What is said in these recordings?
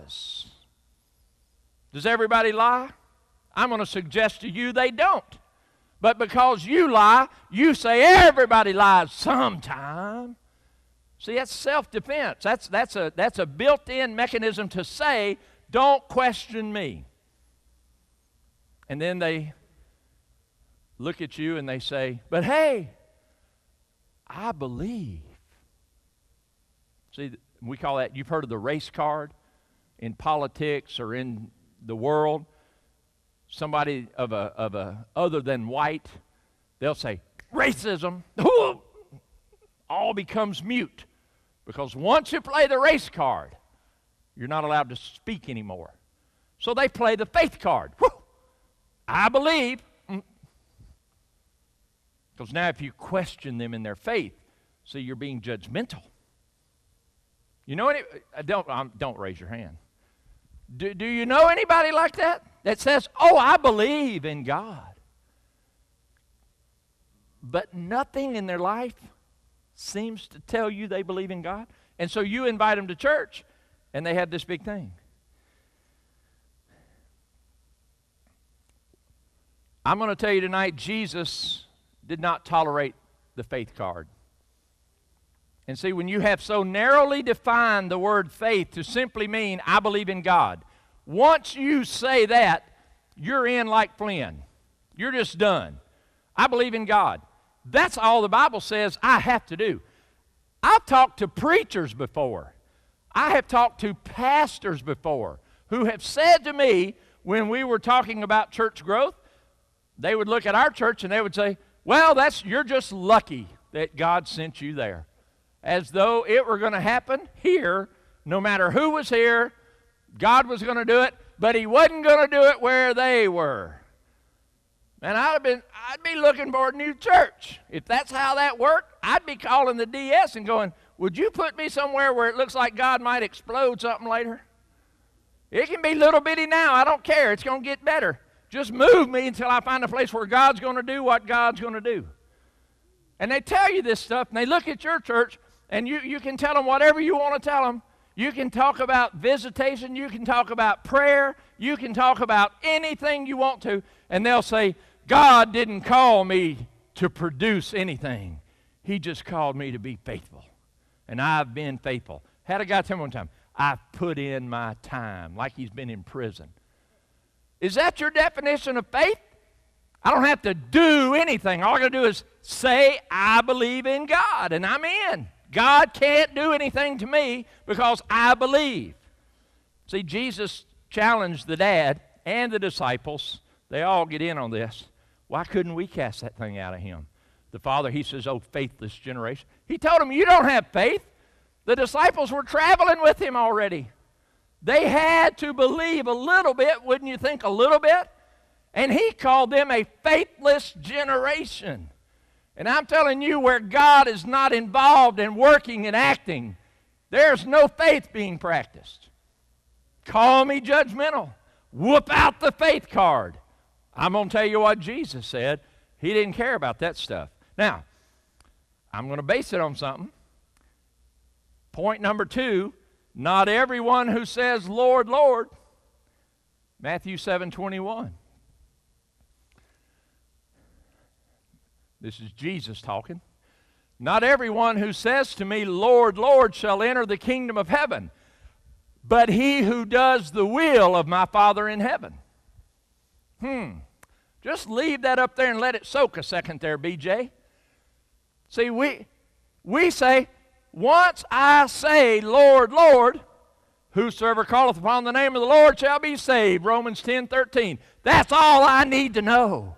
lies. Does everybody lie? I'm going to suggest to you they don't. But because you lie, you say everybody lies sometime. See, that's self-defense. That's a built-in mechanism to say, don't question me. And then they look at you and they say, but hey, I believe. See, we call that, you've heard of the race card in politics or in the world. Somebody of a other than white, they'll say, racism. All becomes mute. Because once you play the race card, you're not allowed to speak anymore. So they play the faith card. I believe. Because now if you question them in their faith, see, you're being judgmental. You know any? Don't raise your hand. Do you know anybody like that? That says, oh, I believe in God. But nothing in their life seems to tell you they believe in God. And so you invite them to church, and they have this big thing. I'm going to tell you tonight, Jesus did not tolerate the faith card. And see, when you have so narrowly defined the word faith to simply mean, I believe in God, once you say that, you're in like Flynn. You're just done. I believe in God. That's all the Bible says I have to do. I've talked to preachers before. I have talked to pastors before who have said to me when we were talking about church growth, they would look at our church and they would say, well, you're just lucky that God sent you there. As though it were going to happen here, no matter who was here, God was going to do it, but He wasn't going to do it where they were. And I'd be looking for a new church. If that's how that worked, I'd be calling the DS and going, would you put me somewhere where it looks like God might explode something later? It can be little bitty now. I don't care. It's going to get better. Just move me until I find a place where God's going to do what God's going to do. And they tell you this stuff, and they look at your church, and you can tell them whatever you want to tell them. You can talk about visitation. You can talk about prayer. You can talk about anything you want to. And they'll say, God didn't call me to produce anything. He just called me to be faithful. And I've been faithful. Had a guy tell me one time, I've put in my time like he's been in prison. Is that your definition of faith? I don't have to do anything. All I got to do is say, I believe in God, and I'm in. God can't do anything to me because I believe. See, Jesus challenged the dad and the disciples. They all get in on this. Why couldn't we cast that thing out of him? The father, he says, oh, faithless generation. He told them, you don't have faith. The disciples were traveling with him already. They had to believe a little bit, wouldn't you think, a little bit? And he called them a faithless generation. And I'm telling you, where God is not involved in working and acting, there's no faith being practiced. Call me judgmental. Whoop out the faith card. I'm going to tell you what Jesus said. He didn't care about that stuff. Now, I'm going to base it on something. Point number 2, not everyone who says, Lord, Lord. Matthew 7:21. This is Jesus talking. Not everyone who says to me, Lord, Lord, shall enter the kingdom of heaven, but he who does the will of my Father in heaven. Just leave that up there and let it soak a second there, BJ. See, we say, once I say, Lord, Lord, whosoever calleth upon the name of the Lord shall be saved. Romans 10:13. That's all I need to know.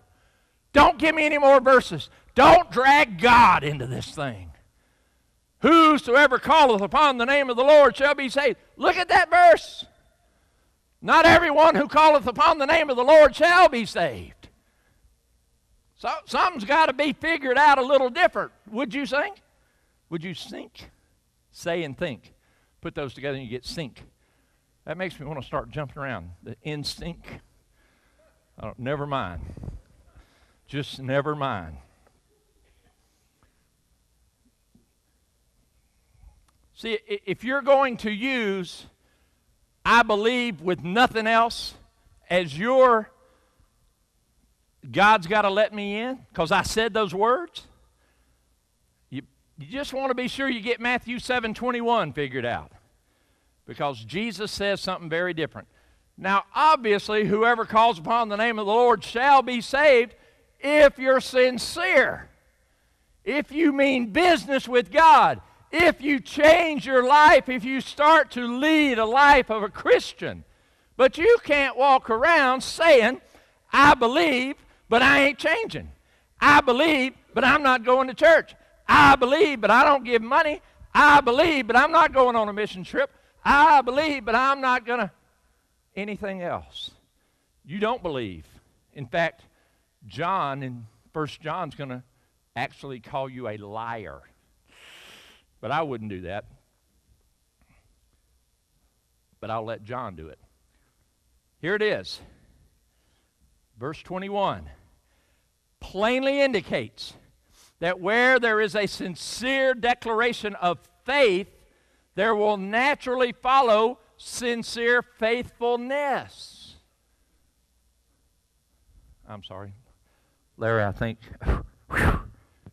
Don't give me any more verses. Don't drag God into this thing. Whosoever calleth upon the name of the Lord shall be saved. Look at that verse. Not everyone who calleth upon the name of the Lord shall be saved. So something's got to be figured out a little different. Would you think? Would you think? Say and think. Put those together and you get sync. That makes me want to start jumping around. The in sync. Oh, never mind. Just never mind. See, if you're going to use I believe with nothing else as your God's got to let me in because I said those words? You just want to be sure you get Matthew 7:21 figured out, because Jesus says something very different. Now, obviously, whoever calls upon the name of the Lord shall be saved if you're sincere, if you mean business with God, if you change your life, if you start to lead a life of a Christian. But you can't walk around saying, I believe, but I ain't changing. I believe, but I'm not going to church. I believe, but I don't give money. I believe, but I'm not going on a mission trip. I believe, but I'm not going to anything else. You don't believe. In fact, John in 1 John's going to actually call you a liar. But I wouldn't do that. But I'll let John do it. Here it is. Verse 21 plainly indicates that where there is a sincere declaration of faith, there will naturally follow sincere faithfulness. I'm sorry. Larry, I think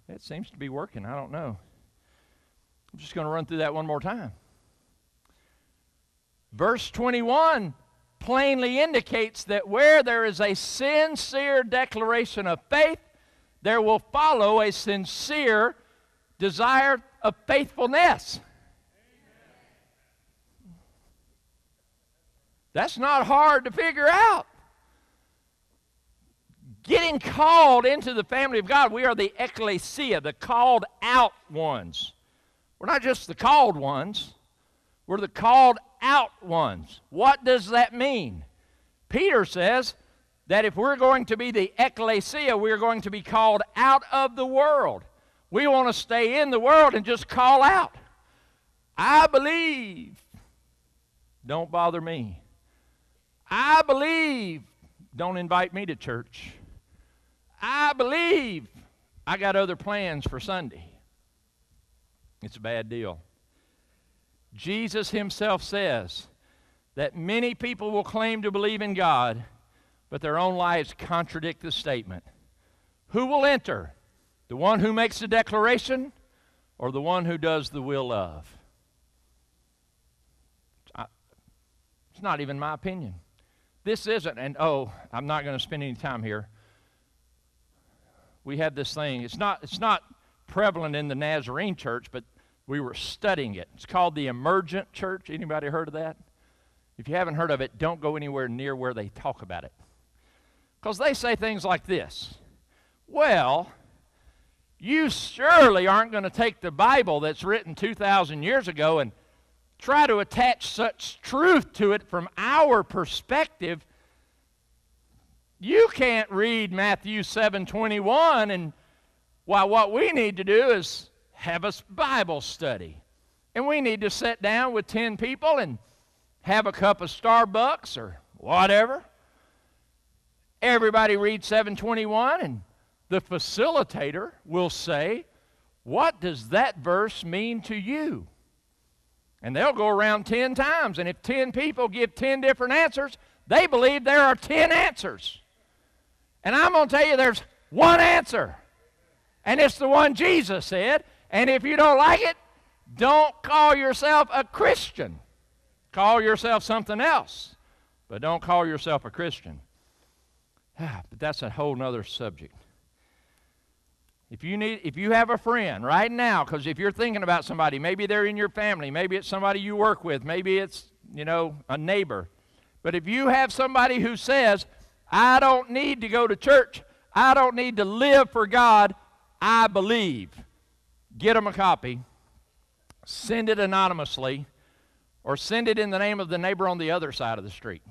it seems to be working. I don't know. I'm just going to run through that one more time. Verse 21 plainly indicates that where there is a sincere declaration of faith, there will follow a sincere desire of faithfulness. That's not hard to figure out. Getting called into the family of God, we are the ecclesia, the called out ones. We're not just the called ones, we're the called out ones. What does that mean? Peter says that if we're going to be the ecclesia, we're going to be called out of the world. We want to stay in the world and just call out, I believe, don't bother me. I believe, don't invite me to church. I believe, I got other plans for Sunday. It's a bad deal. Jesus himself says that many people will claim to believe in God, but their own lives contradict the statement. Who will enter? The one who makes the declaration or the one who does the will of? It's not even my opinion. This isn't, and I'm not going to spend any time here. We had this thing. It's not prevalent in the Nazarene church, but we were studying it. It's called the Emergent Church. Anybody heard of that? If you haven't heard of it, don't go anywhere near where they talk about it. Because they say things like this. Well, you surely aren't going to take the Bible that's written 2,000 years ago and try to attach such truth to it from our perspective. You can't read Matthew 7:21 and what we need to do is have a Bible study. And we need to sit down with 10 people and have a cup of Starbucks or whatever. Everybody read 7:21 and the facilitator will say, what does that verse mean to you? And they'll go around 10 times. And if 10 people give 10 different answers, they believe there are 10 answers. And I'm going to tell you there's one answer. And it's the one Jesus said. And if you don't like it, don't call yourself a Christian. Call yourself something else. But don't call yourself a Christian. But that's a whole nother subject. If you have a friend right now, because if you're thinking about somebody, maybe they're in your family, maybe it's somebody you work with, maybe it's, a neighbor. But if you have somebody who says, I don't need to go to church, I don't need to live for God, I believe, get them a copy, send it anonymously, or send it in the name of the neighbor on the other side of the street.